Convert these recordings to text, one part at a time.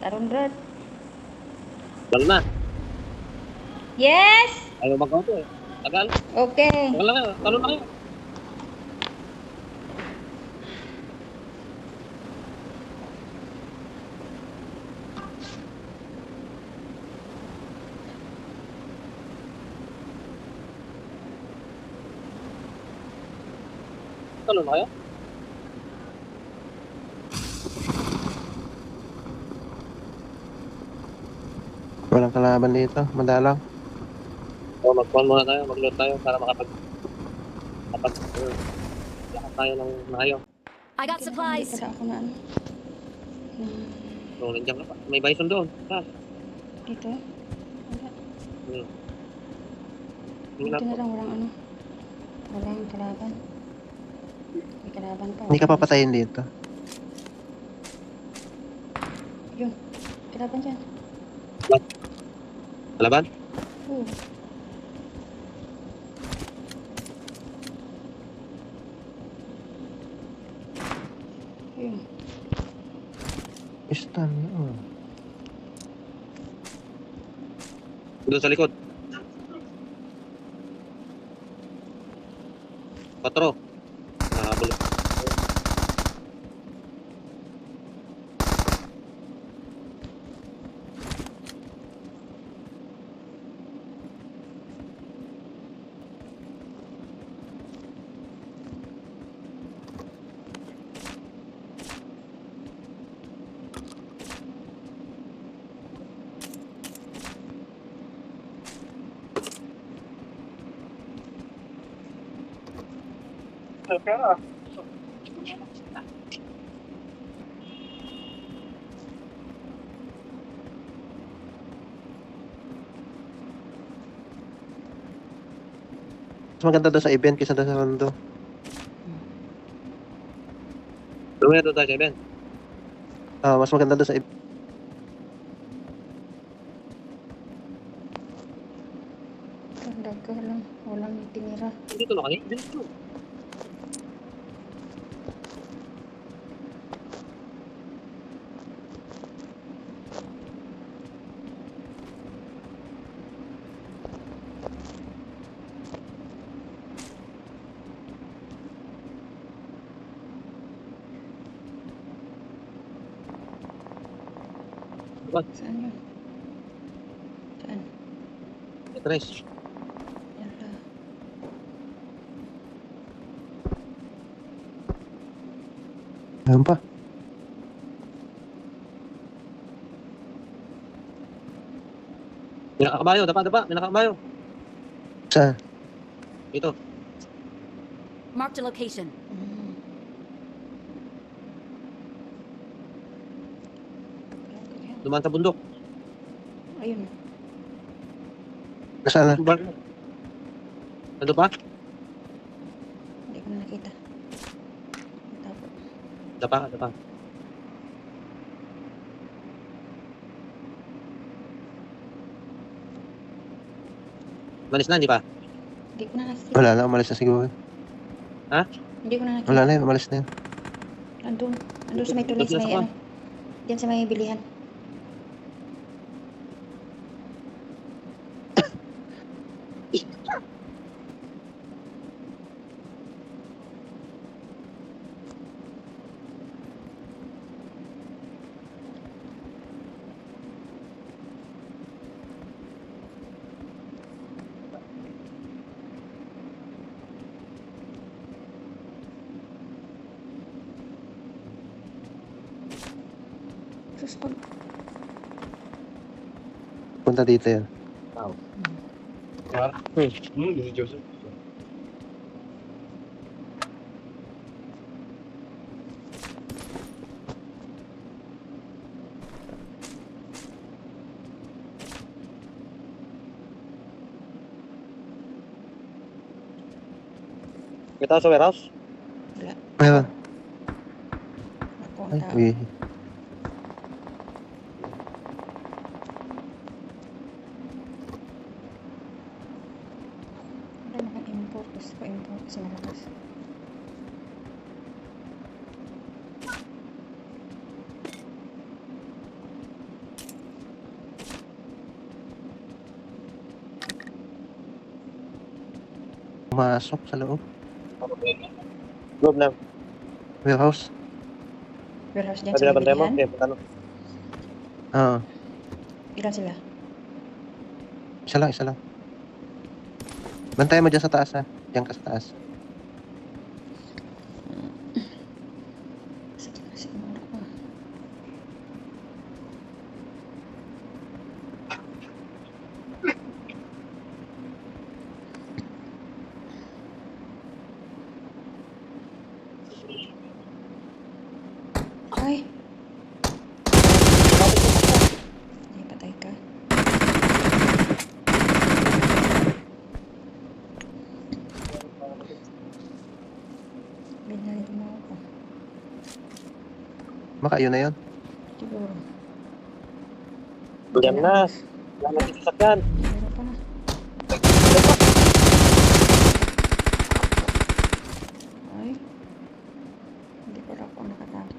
Tarong Brad. Dalo na. Yes! Ayaw mag-auto eh. Tagal. Okay. Tagal lang kayo. Talo na kayo. Talo na kayo. Walang kalaban dito, madalang. O, mag-call muna tayo. Mag-load tayo para lakad tayo ng maayos. I got supplies. Hindi pala ako na ano. So, nandiyan ka pa. May bison doon. Saan? Dito. Wala. Tingnan Dito na po. lang walang ano. Walang kalaban. May kalaban pa. Hindi ka papatayin dito. Yun. Kalaban dyan. Kalaban? Oo. Yun. Stun, oh. Doon sa likod. 4. Nakabulo. Mas maganda doon sa event kaysa doon sa rondo. Doon tayo sa event. Mas maganda doon sa event. Daga lang. Walang tinira. Dito na kayo. Dito. Saan yun? Saan? Tres. Yan lang. Ayun pa. May nakakabayo. Dapa. May nakakabayo. Saan? Dito. Marked a location. Dumaan sa bundok. Ayun. Nasaan na? Nandun pa? Hindi ko na nakita. Tapos. Dapa. Manis na, hindi pa? Hindi ko na nakita. Wala na, umalis na siguro. Ha? Hindi ko na nakita. Wala na yun, umalis na yun. Andun. Andun sa may tuloy sa Doon may sa ano. Diyan sa may bilihan. Sus, pag... Punta dito yan. Joseph. Kita sa warehouse? Wala. Meron. Ako ang Ay, tao. uy. Wala naka-import. Gusto ko import sa malakas. Pumasok sa loob. Loob na. Warehouse. Warehouse dyan Sabi sa na bantay mo. bilihan. Okay, ano? Oo. Ilan sila? Isa lang. Bantayan mo dyan sa taas ha. Diyan ka sa taas. Sakit kasi ang ulo ko. Ay! Ay, patay ka. Binalik mo ako. Baka yun na yun. Siguro. Diyan na. Wala na yung sasakyan. Meron pa na. Ay. Hindi ko lang ako nakatama.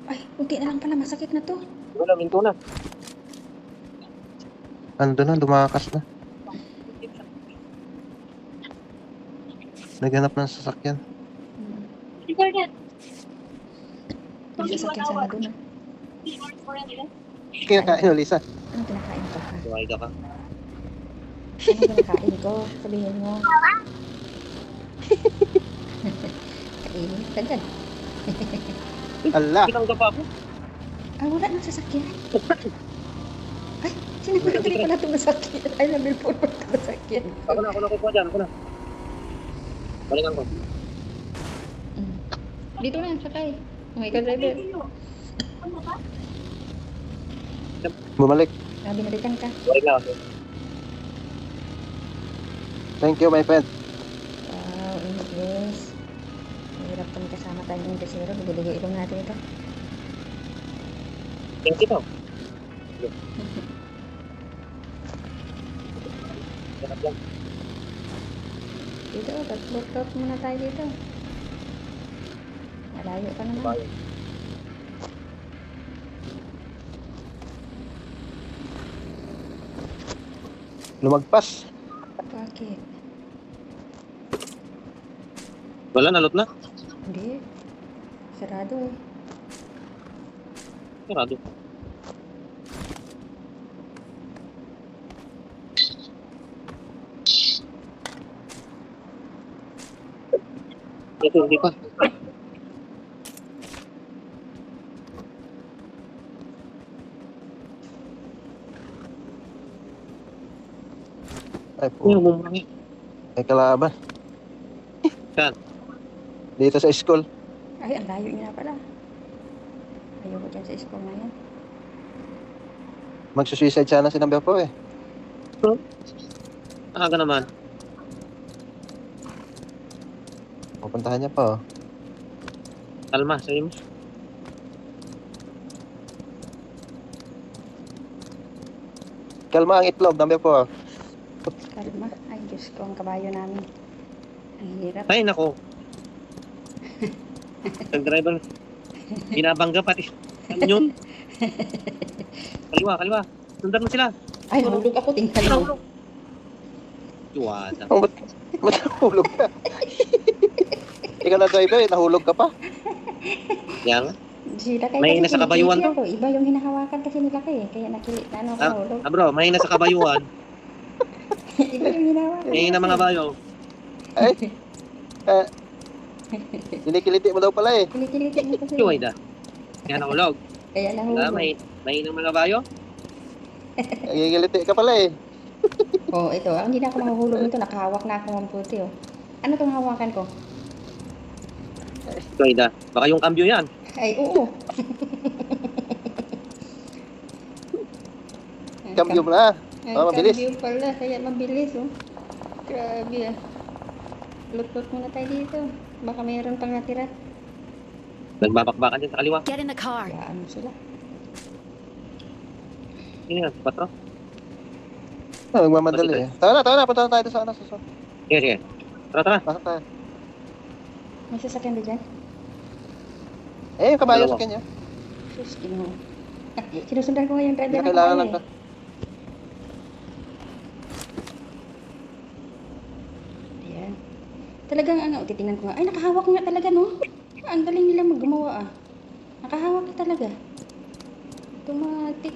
Ay, unti na lang pala. Masakit na to. Wala, minto na. Ando na, lumakas na. Naghanap ng sasakyan. May sasakyan sana doon. Kinakain o, Lisa? Ano kinakain ko? Ha? Tuway ka ka. Ano kinakain ko? Sabihin mo. Kainin ka dyan. Ala! Pinangga pa ako. Ah, wala nang sasakyan. Ay, sinabili pala itong sasakyan. Ay, nabilpon mo itong sasakyan. Ako na kukuha dyan. Ako na. Balikan ko. Dito na, sakay. Okay ka, driver. Bumalik. Binalikan ka. Balik na ako. Thank you, my friend. Wow, English. Mahirap kami kasama tayong Inglesero. Bigay ilong natin ito. Thank you. Sarap lang. Dito, tatlot muna tayo dito. Malayo pa naman. Bayan. Lumagpas. Bakit? Wala, nalot na. Hindi. Sarado eh. Sarado. Ito, hindi pa. Ay, Yung po. bumangi. May kalaban. Saan? Dito sa school. Ay, ang layo niya pala. Ayoko dyan sa school na yan. Magsusuicide sana si number 4 eh. Aga naman. Pupuntahan niya pa oh. Kalma, sa'yo mo. Kalma ang itlog, number 4. Kalma. Ay, Diyos ko, ang kabayo namin. Ang hirap. Ay, nako. Nag-driver. Binabangga pati. Ano yun? Kaliwa. Sundan mo sila. Ay, nahulog ako. Tingnan mo. Tuwada. Oh, ba't nahulog ka? Ikaw na driver eh, nahulog ka pa. Yan. Sila kayo May kasi nasa kabayuan kinikiliti ako. Iba yung hinahawakan kasi nila kayo. Kaya nakilit na ako nahulog. Bro, may nasa kabayuan. Iba yung hinahawakan. May na mga bayo. Ay, kinikiliti mo daw pala eh. Kinikiliti mo kasi. Tuwada. Kaya nahulog. Kaya Wala, nahulog. may ng mga bayo. Kinikiliti ka pala eh. Oh, ito. Hindi na ako mahuhulog nito. Nakahawak na ako ng puti, oh. Ano itong hawakan ko? Tuwada. Baka yung cambio yan. Ay, oo. Cambio mo na. Ay, mabilis. cambio pala. Kaya mabilis, oh. Grabe, ah. Lut-lut muna tayo dito. Baka mayroon pang natira. Nagbabakbakan din sa kaliwa. Get in the car. Kaya ano sila. Yun yan, 4. Nagmamadali eh. Tara na. Punta na tayo sa ano. Sa Sige. Tara. pasok tayo. May sasakyan ba dyan? Eh, yung kabayo Dalawa. sa kanya. Sus, ginoo. Sinusundan ko nga yung driver Hindi na ng kailangan kabayo, lang ka. Ayan. Talagang ano, titingnan ko nga. Ay, nakahawak nga talaga, no? Ang galing nila maggumawa, ah. Nakahawak na talaga. Automatic.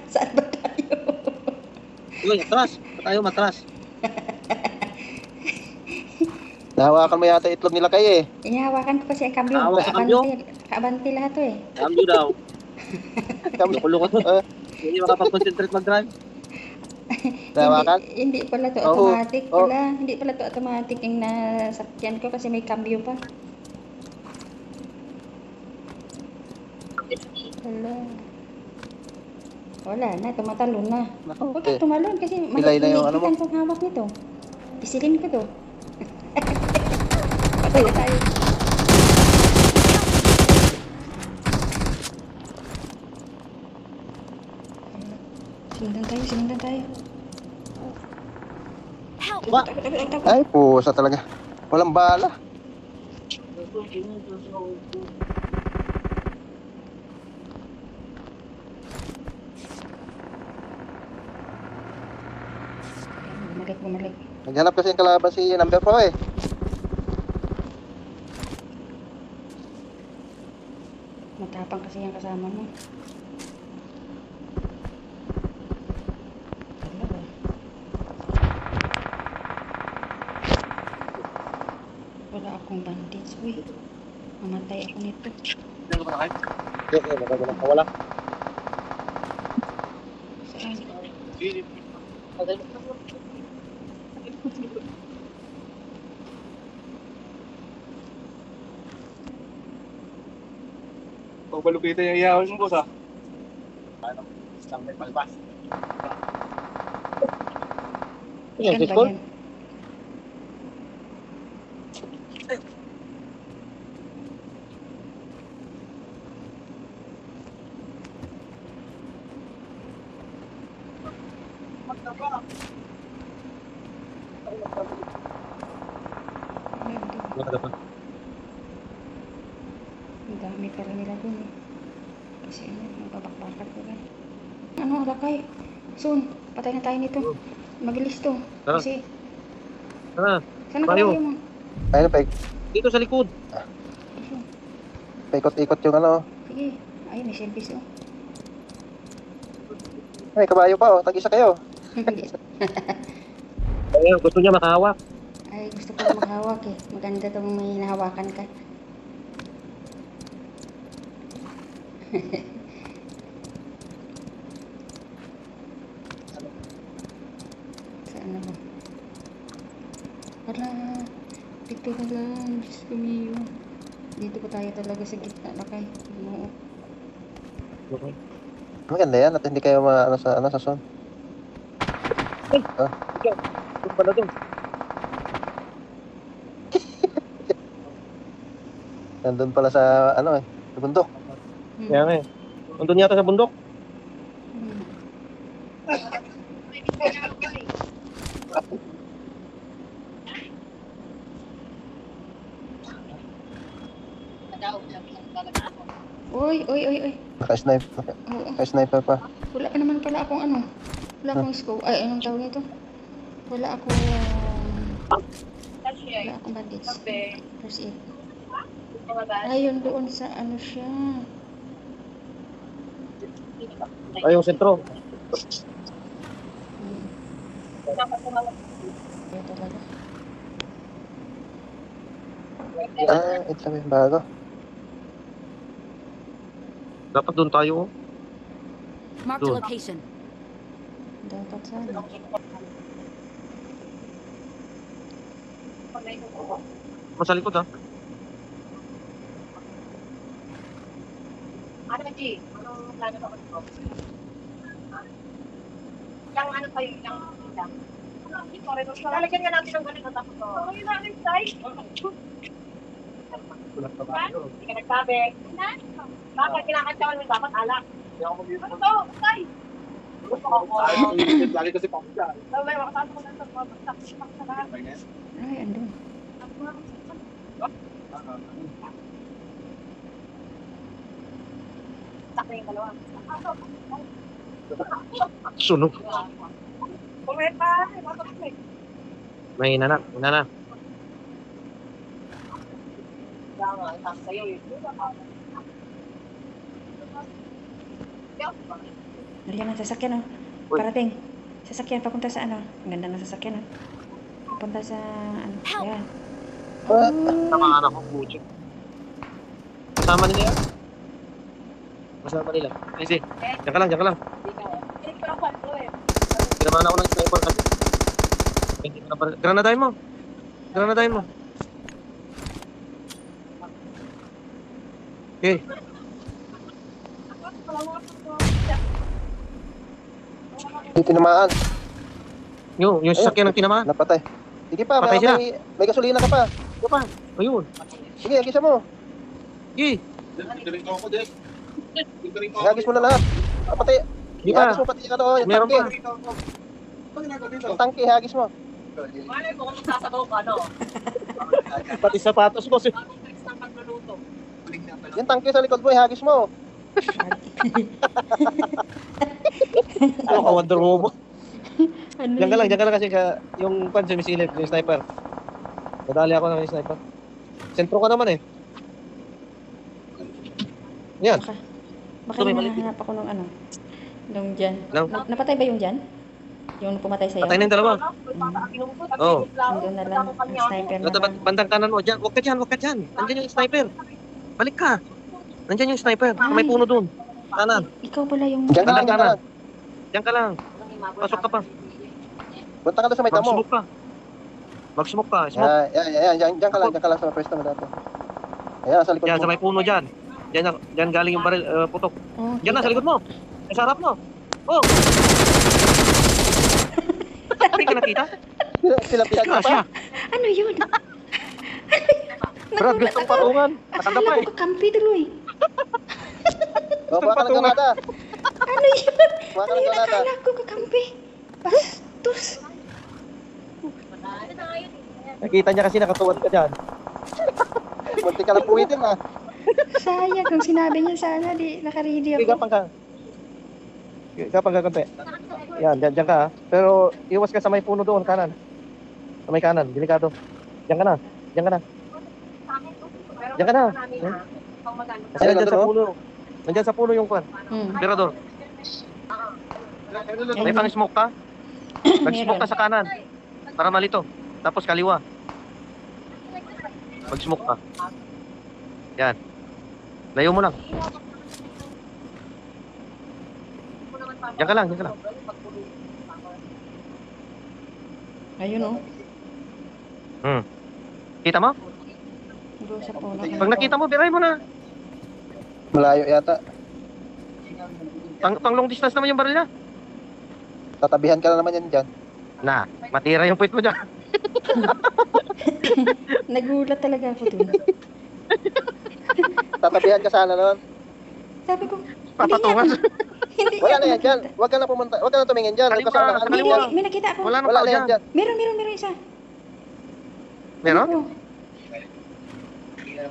Saan ba tayo? Uy, atras. Tayo matras. Nahawakan mo yata itlog nila kayo eh. Inahawakan ko kasi ang kambyo. Hawak sa kambyo? Kaabante lahat to eh. Cambio daw. Kami, Loko-loko to. Hindi makapag-concentrate mag-drive. nahawakan? Hindi pala to Oo. automatic Oo. pala. Hindi pala to automatic yung nasakyan ko kasi may kambyo pa. Wala. Wala na, tumatalon na. Naku, Huwag kang tumalon kasi Pilay na yung ano mo. kung hawak nito. Pisilin ko to. Patay na tayo. Sinundan tayo. Help! Ba? Takot. Ay, pusa talaga. Walang bala. Bumalik. Naghanap kasi yung kalaban si number 4 eh. Matapang kasi yung kasama mo. Talaga. Wala akong bandage. Uy, mamatay ako nito. Wala. Saan? Pagbalupitan yung iyawin mo, boss, ah. Yan, Saan si ba Paul. yan? Ang dami pala nila dun eh. Kasi ano, mababakbakan ko lang. Ano, lakay? Soon, patay na tayo nito. Magilis to. Tara. Kasi, Tara, saan ang tayo. kabayo mo? Ayun, dito sa likod. Ayun. paikot-ikot yung ano. Sige. Ay, may service oh. Ay, kabayo pa oh. Tag-isa kayo. Hindi. Ayun, gusto niya makahawak. Ay, gusto ko maghawak eh. Maganda tong may nahawakan ka. Saan na ba? Hala, dito na lang. Diyos ko miyo. Dito pa tayo talaga sa gitna lakay. Oo. Maganda yan at hindi kayo ano sa son. Ito pala doon. Nandun pala sa ano eh, sa bundok. Kaya nga eh. Nandun yata sa bundok. Hmm. Uy. Naka-sniper, Oo. naka-sniper pa. Wala pa naman pala akong ano. Wala akong scope. Ay, anong tawag nito? Wala akong bandage. First aid. Ayun doon sa ano siya. Ay, yung sentro. Ayun talaga. Ito sabi, bago. Dapat doon tayo. Oh. Marked a Doon. location. Dapat sana. Sa likod ah. Ano, G? Anong plano ka ko? Yung ano pa yun, yung lalagyan nga natin ng ganito tapos to. Ano yun natin, Tay? Hindi ka nagsabi. Bakit kinakantyawan mo dapat alak? Ano to, Tay? Lagi kasi pa siya. Sabay, makasama ko lang sa mga bagsak sa lahat. Ay, andun. Sakto yung dalawa. Sunog. Kumeta, masakit. May nanak. Nanak. Kaya nga, sabi sa'yo eh. Nandiyan ang sasakyan, oh. Uy. Parating. Sasakyan, papunta sa ano. Ang ganda ng sasakyan, oh. Papunta sa, ano, ayan. Tama anak ko, pucho. Kasama nila yan? Kasama nila. Ay, si. Diyan ka lang, diyan ka lang. Hindi ko lang kwento eh. Tinamaan ako ng sniper kasi. Hindi ko na pa. Granadahin mo. Granadahin mo. Okay. Hindi tinamaan. Yung sasakyan ng tinamaan. Napatay. Sige pa, Patay sila. may gasolina ka pa. Ito pa. Ayun. Sige, agisa mo. Sige. Diretso ako, Dek. Diretso ako. Agis mo na lahat. Patay. Di ba? Ihagis mo pati yung Meron tangke. pa. Diretso ako. Ano ginagawa dito? Yung tangke, ihagis mo. Malay ko kung magsasabaw ka, no? Pati sapatos mo. Bagong tricks ng pagluluto. Yung tangke sa likod mo, ihagis mo. Ano ka, Wonder Woman? Ano Diyan ka lang, yun? diyan ka lang kasi yung pan sumisilip, yung sniper. Nadali ako ng sniper. Sentro ka naman eh. Yan. Baka Ito, may yung maliit. nahanap ako nung ano. Nung dyan. Lang. Napatay ba yung dyan? Yung pumatay sa'yo? Patay na yung dalawa. Oo. Nandun na lang. Ang sniper na Nasa lang. bandang kanan mo. Diyan, huwag ka dyan, huwag ka dyan. Nandiyan yung sniper. Balik ka. Nandiyan yung sniper. May puno dun. Kanan. Ikaw pala yung... Diyan ka lang, Bandang diyan ka lang. Diyan ka lang. Pasok ka pa. Punta ka doon sa may damo. Mag-smoke ka. Mag-smoke ka. Smoke. Diyan ka lang sa pwesto mo dati. Ayan, sa likod Yan, mo. sa may puno dyan. Diyan galing yung baril, putok. Oh, Diyan na, sa likod mo. Sa harap mo. Oh! Hindi ka nakita? Sila Sila siya. Ano yun? Brad, gustong patungan. Nakanda pa Akala eh. ko kakampi tuloy. O, buha ka ng granada. Ano yun? Buha ka ng granada. Akala ko kakampi. Bastos. Nakita niya kasi nakatuwad ka dyan. Munti ka lang puwitin ah. Sayang kung sinabi niya sana di nakaready Sige, ako. gapang ka. Gapang ka konti. Yan, diyan ka ha. Pero iwas ka sa may puno doon, kanan. Sa may kanan, delikado. Diyan ka na. Diyan ka na. Diyan ka na. Kasi Ayun, nandyan sa nandun, puno. Nandyan sa puno yung kwan. Emperador. May Ayun. pang-smoke ka? Mag-smoke ka sa kanan. Para malito. Tapos kaliwa. Mag-smoke ka. Yan. Layo mo lang. Diyan ka lang, diyan ka lang. Ayun oh. Kita mo? Doon sa puno. Pag nakita mo, biray mo na. Malayo yata. Pang long distance naman yung baril niya. Tatabihan ka na naman yan dyan. Na, matira yung puwit mo dyan. Nagulat talaga ako dun. Tatabihan ka sana noon. Sabi ko, Papatungan. hindi Wala na ako yan dyan. nakita. Huwag ka na pumunta. Huwag ka na tumingin dyan. Kaliwa, Kasama ka Hindi, kaliwa. na. may nakita ako. Wala na Wala pa na yan dyan. dyan. Meron isa. Meron? Oo.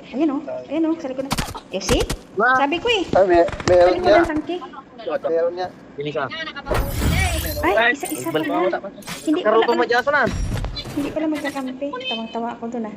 Ayun oh. Ayun oh, sa likod na. You see? Wala. Sabi ko eh. Ay, Sa meron likod niya. ng tangke. Meron niya. Bilis ka. Ay, isa-isa Balik mo. pala. Hindi Karuto pala, mo dyan, sunan. hindi pala magkakampi. Tawang-tawa ako dun ah.